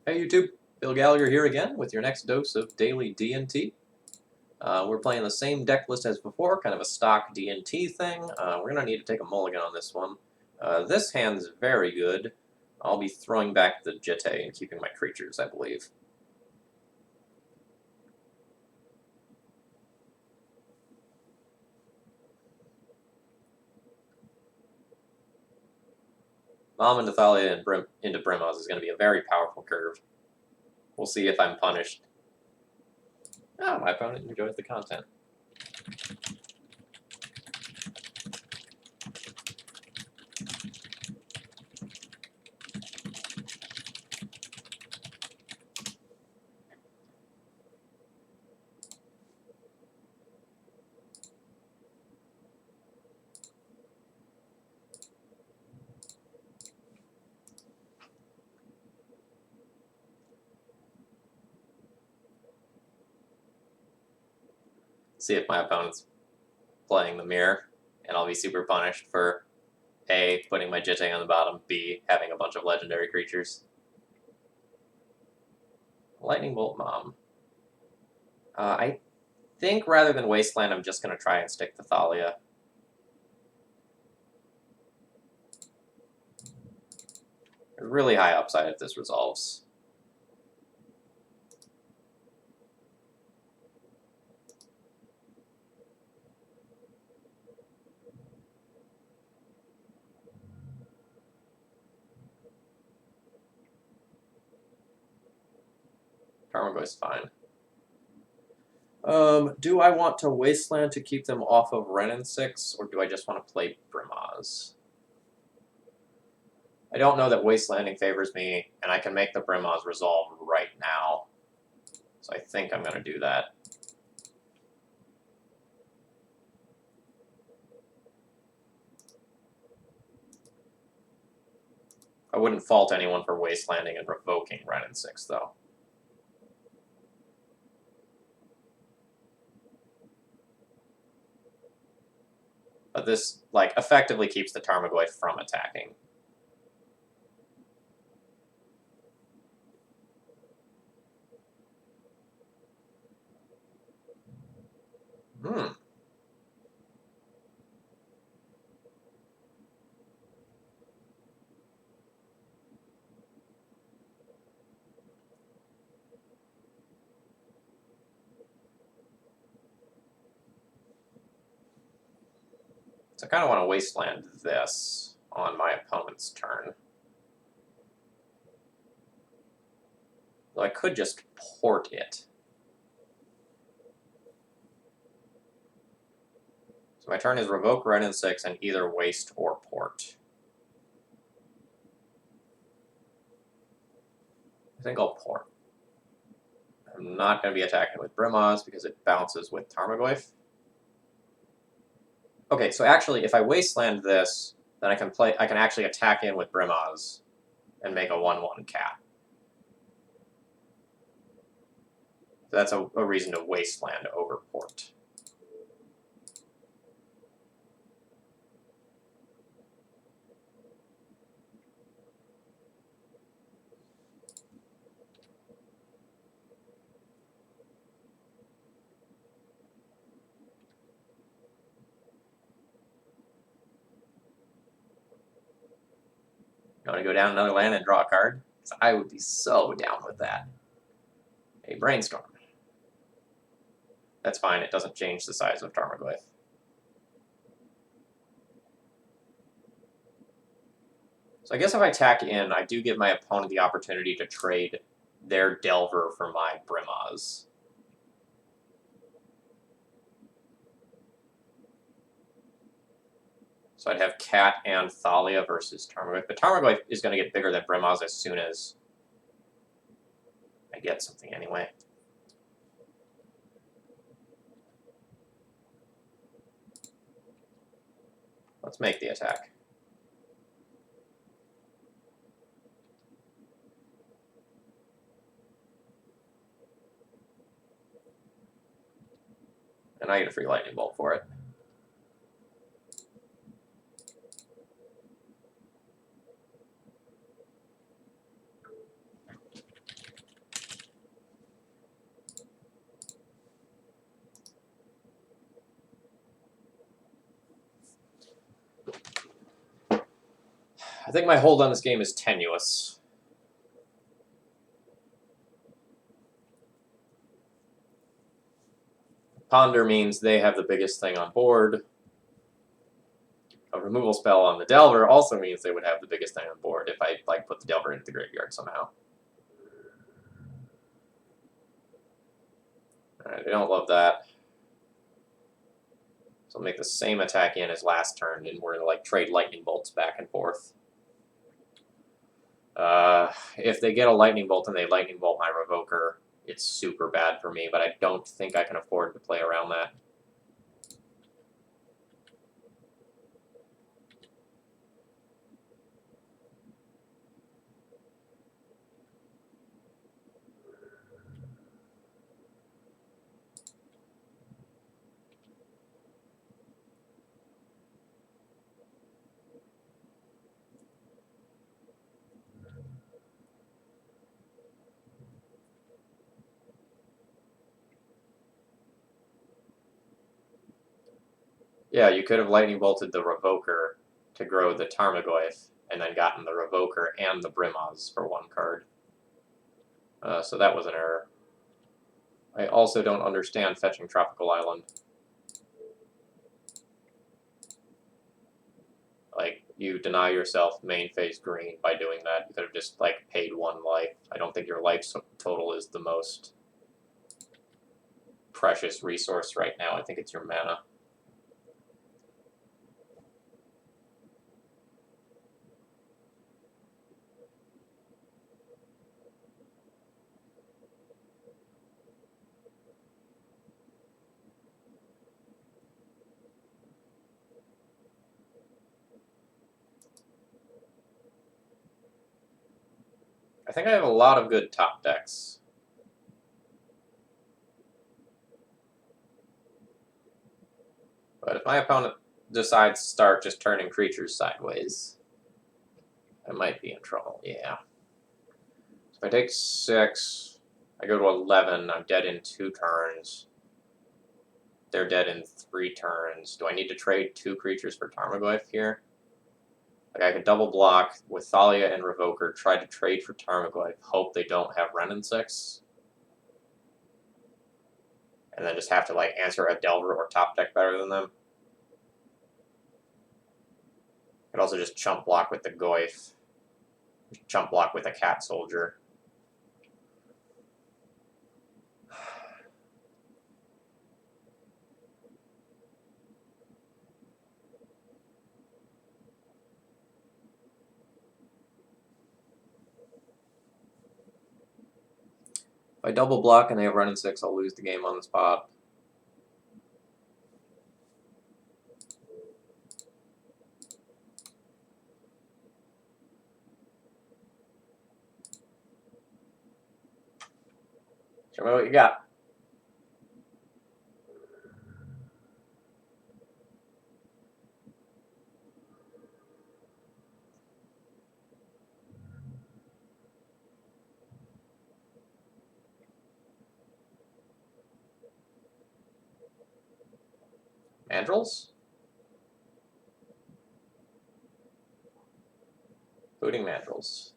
Hey YouTube, Bill Gallagher here again with your next dose of daily D&T. We're playing the same deck list as before, kind of a stock D&T thing. We're going to need to take a mulligan on this one. This hand's very good. I'll be throwing back the Jitte and keeping my creatures, I believe. Mom into Thalia and into Brimaz is going to be a very powerful curve. We'll see if I'm punished. Oh, my opponent enjoys the content. See if my opponent's playing the mirror, and I'll be super punished for A, putting my Jitte on the bottom, B, having a bunch of legendary creatures. Lightning Bolt Mom. I think rather than Wasteland, I'm just going to try and stick to Thalia. There's really high upside if this resolves. Tarmogoyf's fine. Do I want to Wasteland to keep them off of Renin 6, or do I just want to play Brimaz? I don't know that Wastelanding favors me, and I can make the Brimaz resolve right now. So I think I'm going to do that. I wouldn't fault anyone for Wastelanding and revoking Renin 6, though. But this, like, effectively keeps the Tarmogoyf from attacking. So I kind of want to Wasteland this on my opponent's turn. Though I could just port it. So my turn is revoke Renin 6 and either waste or port. I think I'll port. I'm not going to be attacking with Brimaz because it bounces with Tarmogoyf. Okay, so actually, if I Wasteland this, then I can actually attack in with Brimaz and make a 1/1 cat. So that's a reason to Wasteland over port. You want to go down another land and draw a card? Because I would be so down with that. A Brainstorm. That's fine, it doesn't change the size of Tarmogoyf. So I guess if I tack in, I do give my opponent the opportunity to trade their Delver for my Brimaz. So I'd have Cat and Thalia versus Tarmogoyf. But Tarmogoyf is going to get bigger than Brimaz as soon as I get something anyway. Let's make the attack. And I get a free Lightning Bolt for it. think my hold on this game is tenuous. Ponder means they have the biggest thing on board. A removal spell on the Delver also means they would have the biggest thing on board if I put the Delver into the graveyard somehow. Alright, they don't love that. So I'll make the same attack in as last turn, and we're going to trade lightning bolts back and forth. If they get a lightning bolt and they lightning bolt my Revoker, it's super bad for me, but I don't think I can afford to play around that. Yeah, you could have lightning bolted the Revoker to grow the Tarmogoyf, and then gotten the Revoker and the Brimaz for one card. So that was an error. I also don't understand fetching Tropical Island. You deny yourself main phase green by doing that. You could have just, paid 1 life. I don't think your life total is the most precious resource right now. I think it's your mana. I think I have a lot of good top decks. But if my opponent decides to start just turning creatures sideways, I might be in trouble, yeah. So if I take 6, I go to 11, I'm dead in 2 turns. They're dead in 3 turns. Do I need to trade 2 creatures for Tarmogoyf here? I could double block with Thalia and Revoker, try to trade for Tarmogoyf, hope they don't have Renin 6. And then just have to answer a Delver or top deck better than them. Could also just chump block with the Goyf. Chump block with a Cat Soldier. If I double block and they have Renin 6, I'll lose the game on the spot. Show me what you got. Mandrills? Booting Mandrills.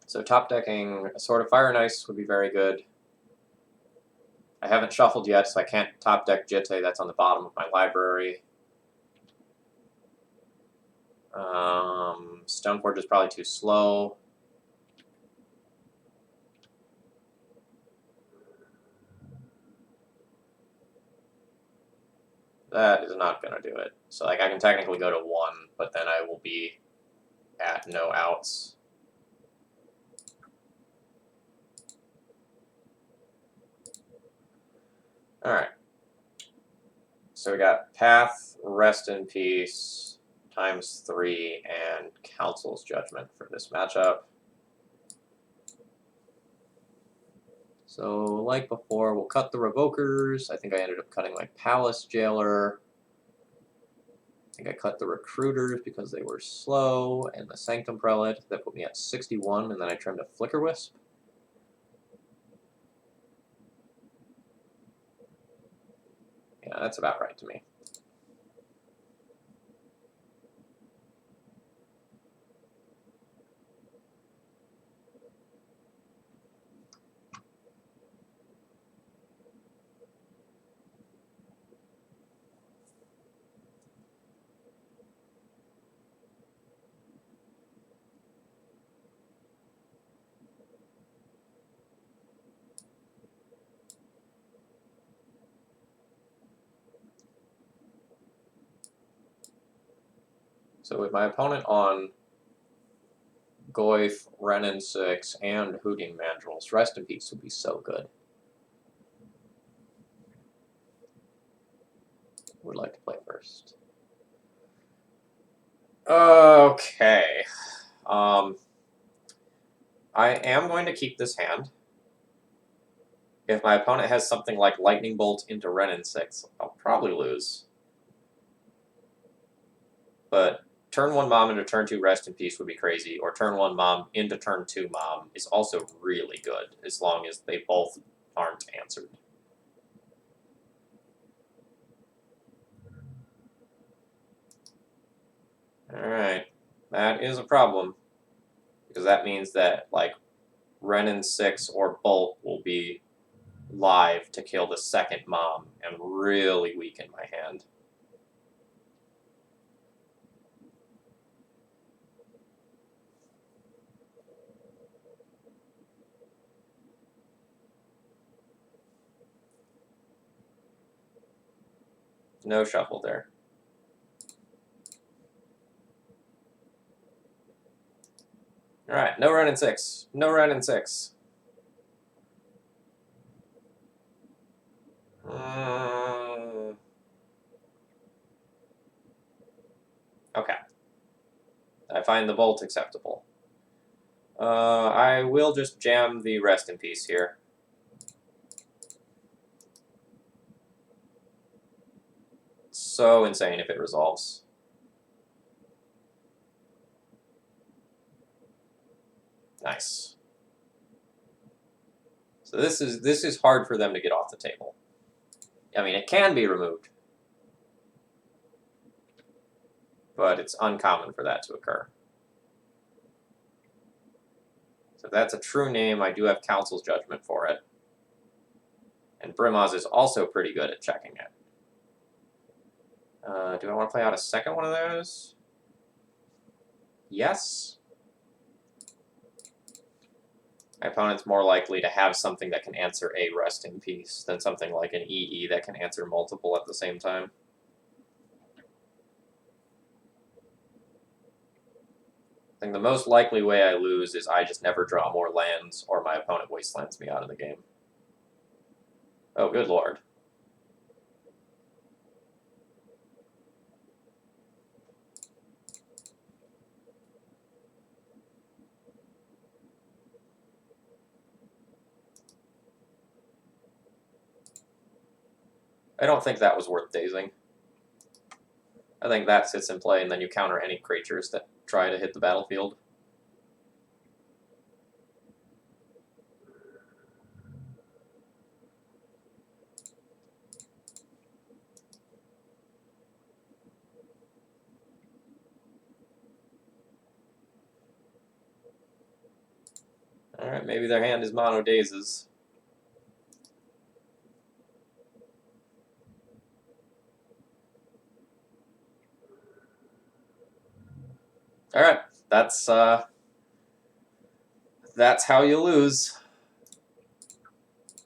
So top decking a Sword of Fire and Ice would be very good. I haven't shuffled yet, so I can't top deck Jitte. That's on the bottom of my library. Stoneforge is probably too slow. That is not going to do it. So I can technically go to 1, but then I will be at no outs. Alright. So we got Path, Rest in Peace, ×3, and Council's Judgment for this matchup. So, like before, we'll cut the Revokers. I think I ended up cutting my Palace Jailer. I think I cut the Recruiters because they were slow, and the Sanctum Prelate. That put me at 61, and then I trimmed a Flicker Wisp. Yeah, that's about right to me. So with my opponent on Goyf, Renin 6, and Hooting Mandrels, Rest in Peace would be so good. Would like to play first. Okay. I am going to keep this hand. If my opponent has something like Lightning Bolt into Renin 6, I'll probably lose. But turn 1 Mom into turn 2 Rest in Peace would be crazy, or turn 1 Mom into turn 2 Mom is also really good, as long as they both aren't answered. Alright, that is a problem, because that means that, like, Renin 6 or Bolt will be live to kill the second Mom and really weaken my hand. No shuffle there. Alright, no Renin 6. No Renin 6. Okay. I find the Bolt acceptable. I will just jam the Rest in Peace here. It's so insane if it resolves. Nice. So this is hard for them to get off the table. I mean, it can be removed, but it's uncommon for that to occur. So if that's a true name, I do have Council's Judgment for it. And Brimaz is also pretty good at checking it. Do I want to play out a second one of those? Yes. My opponent's more likely to have something that can answer a Rest in Peace than something like an EE that can answer multiple at the same time. I think the most likely way I lose is I just never draw more lands or my opponent wastelands me out of the game. Oh, good lord. I don't think that was worth dazing. I think that sits in play, and then you counter any creatures that try to hit the battlefield. Alright, maybe their hand is mono dazes. Alright, that's how you lose.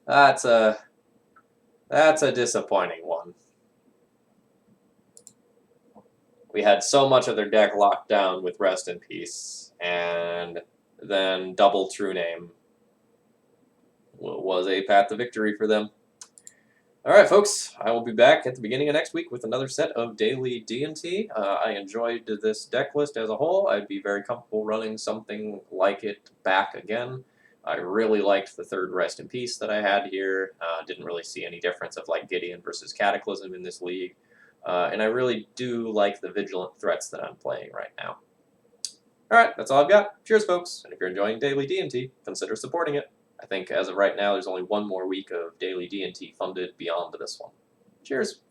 That's a disappointing one. We had so much of their deck locked down with Rest in Peace, and then double True Name was a path to victory for them. Alright, folks, I will be back at the beginning of next week with another set of daily D&T. I enjoyed this deck list as a whole. I'd be very comfortable running something like it back again. I really liked the third Rest in Peace that I had here. Didn't really see any difference of like Gideon versus Cataclysm in this league. And I really do like the Vigilant Threats that I'm playing right now. Alright, that's all I've got. Cheers, folks. And if you're enjoying Daily D&T, consider supporting it. I think as of right now, there's only one more week of Daily D&T funded beyond this one. Cheers.